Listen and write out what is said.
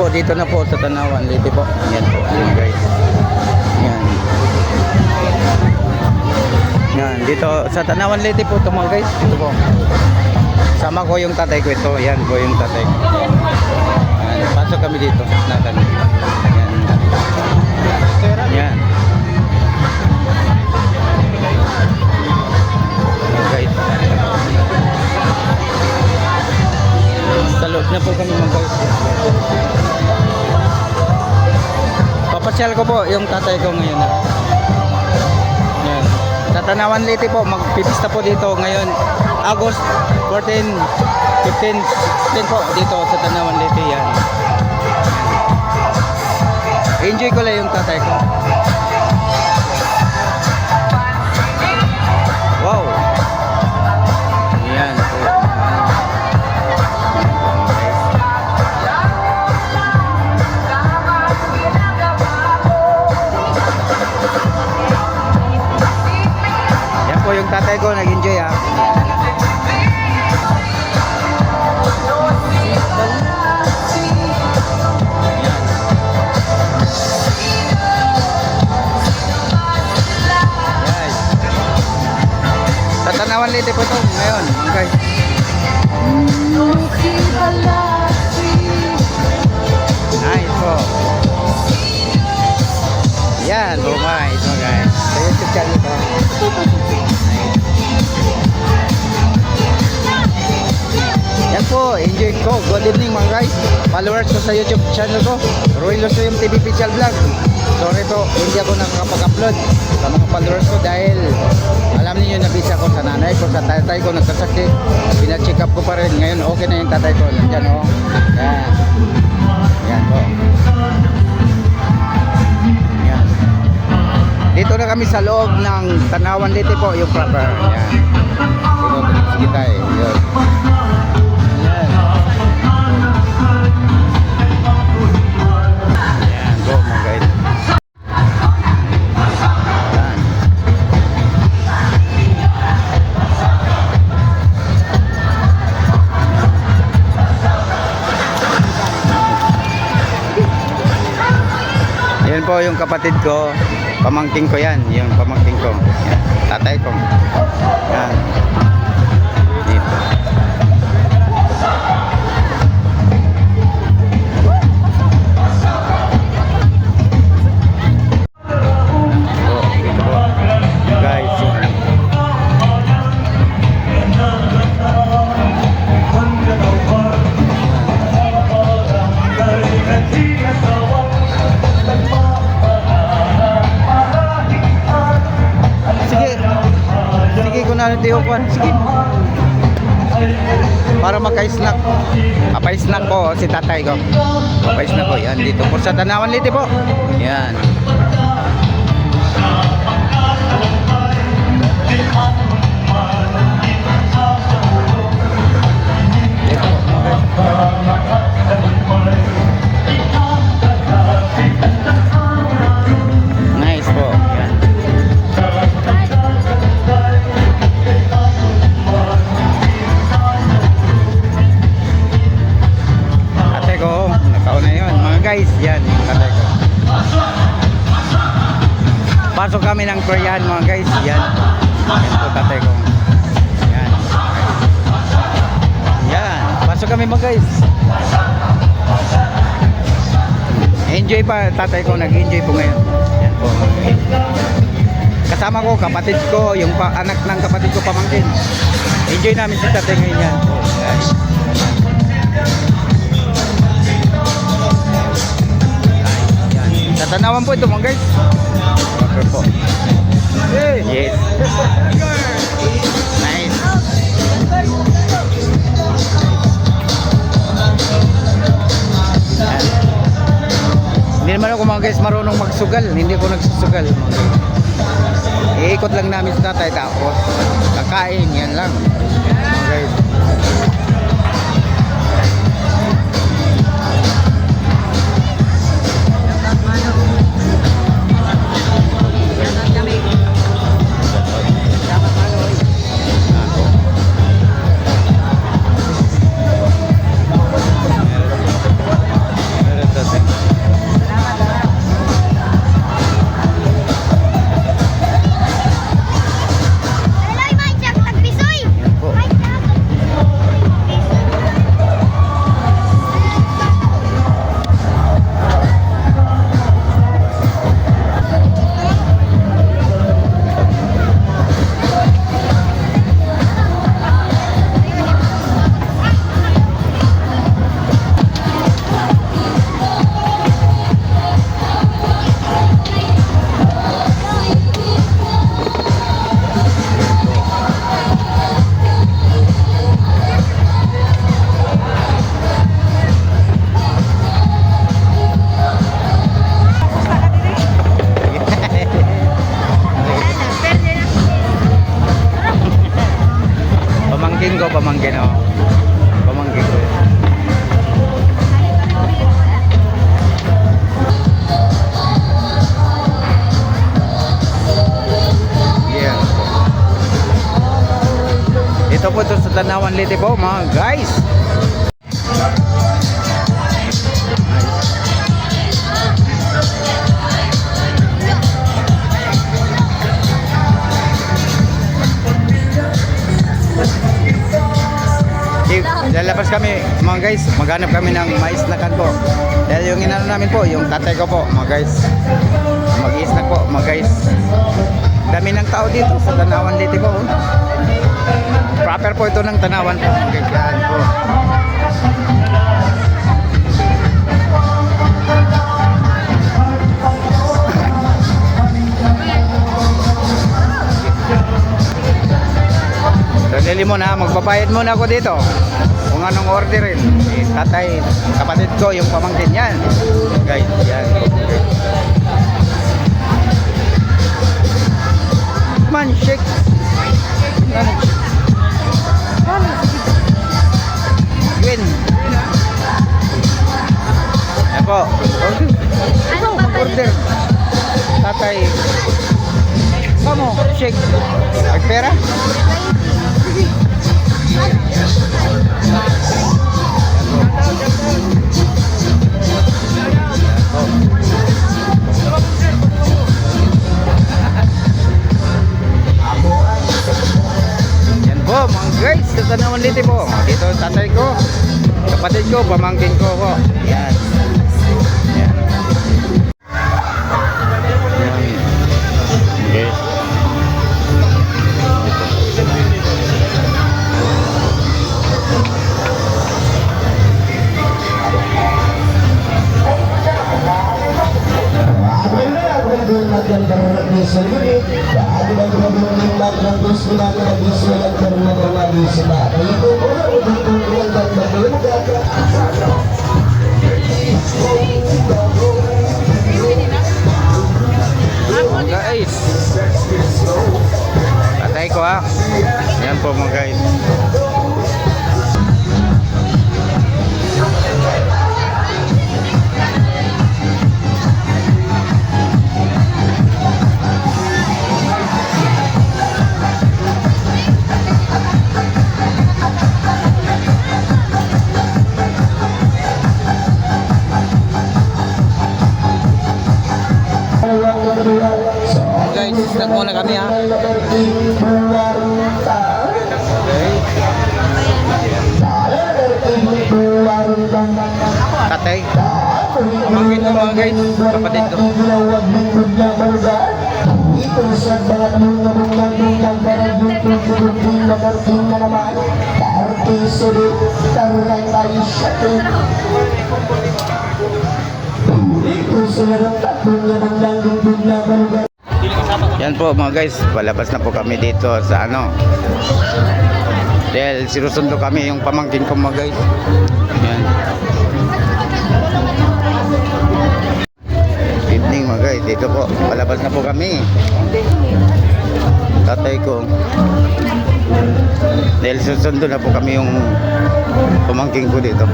po, dito na po sa Tanawan Leyte po. Yan po, yan guys. Yan. Yan, dito sa Tanawan Leyte po ito mga guys. Ito po. Sama ko yung tatay ko ito. Yan po yung tatay ko. Yan, pasok kami dito. Natan. Yan. Yan. Yan guys. Sa loob na po kami mga guys. Papasyal ko po yung tatay ko ngayon. Yan. Sa Tanawan Leyte po, magpipista po dito ngayon. August 14, 15, 16 po dito sa Tanawan Leyte. Yan. Enjoy ko lang yung tatay ko. Wow. Yan. Yan po yung tatay ko, nag-enjoy ha. Tanawan Leyte po ito ngayon, guys. Nice po. Yan, bumay ito guys. Sa YouTube channel ito. Nice. Yan po, enjoy ko. Good evening mga guys. Followers ko sa YouTube channel ko. Roy Losuyom TV Official Vlog. Sorry po, hindi ako nakakapag-upload sa mga followers ko dahil alam niyo nabisa ko sa nanay ko, sa tatay ko nagkasakit. Pina-check up ko pa rin. Ngayon okay na yung tatay ko. Nandiyan o. Yan. Yan po. Yan. Dito na kami sa loob ng Tanawan Leyte po, yung proper. Yan. Sige tayo. Yan. Yan po yung kapatid ko, pamangking ko yan, yung pamangking ko. Yan, tatay ko. Yan. Dito. Dito po. Guys. Sige. Para maka-snack. Apa-snack ko si tatay ko. Apa-snack ko. Yan dito po sa Tanawan Leyte po. Yan. Nice po. Yan. Guys, yan yung tatay ko. Pasok kami ng Korean mga guys. Yan. Yan po tatay ko. Yan. Yan. Pasok kami mga guys. Enjoy pa tatay ko. Nag-enjoy po ngayon. Yan po mga guys. Kasama ko, kapatid ko, yung anak ng kapatid ko pamangkin. Enjoy namin si tatay ngayon yan. Yan. Sa Tanawan po ito mga guys. Okay po. Yes. Nice. Hindi naman ako mga guys marunong magsugal. Hindi ako nagsusugal. Iikot lang namin sa tatay tapos kakain. Yan lang mga guys. pamangkin oh. Pamangkin ko. Yeah. Ito po ito sa Tanawan Liti po mga guys. Lalabas kami mga guys, maghanap kami ng mais na kanto. Dahil yung inano namin po, yung tatay ko po mga guys, mag-i-snack po mga guys. Dami ng tao dito sa Tanawan Liti po. Proper po ito ng Tanawan po mga guys. Yan po. Dali muna, magbabayad muna ako dito kung anong orderin. Tatay, kapatid ko, yung pamangkin yan. Guys, yan. Man, shake. Win. Yan po. Ikaw, mag-order. Tatay. Kamo, shake. Magpera? Yan po mga guys, sa Tanawan Liti po. Dito tatay ko, kapatid ko, pamangkin ko po. Yan. Yan. Yan. Okay. Guys, patay ko ha. Yan po mga guys. Guys, snack muna kami ha. Okay. Tatay. Pamangkin ko mga guys, kapatid ko. Yan po mga guys, palabas na po kami dito sa ano. Dahil sinusundo kami yung pamangkin ko mga guys. Yan. Evening mga guys, dito po, palabas na po kami. Tatay ko. Dahil susundo na po kami yung pamangkin ko dito.